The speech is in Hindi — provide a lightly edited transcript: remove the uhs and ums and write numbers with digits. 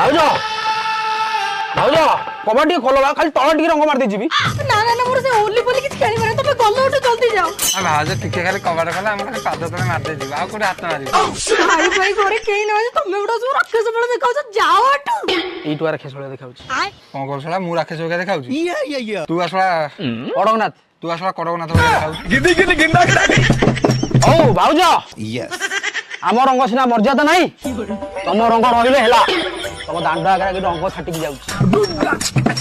भाउज भाउज कबाटी खोलो खाली तल टिके रंग मार दे जीबी ना ना ना मोर से होली बोली किछ खेली माने तमे गल्लो उठ जल्दी जाओ आ भाज टिके खाली कबाड़ खोला हम खाली पाद तले मार दे जीवा आ कोडी हाथ मारी भाई भाई घरे केही न तमे उडा जो राक्षस बळ देखाउ जाओ अट ई टुआ राक्षस बळ देखाउ कोन कोसला मु राक्षस के देखाउ तू असला कड़कनाथ तू असला कड़कनाथ देखाउ गिदी गिदी गिंडा गिंडा ओ भाउज यस आम रंग सिना मर्यादा नहीं तम रंग रहिले हेला तम दांड आगे रंग छाटिक जाउछ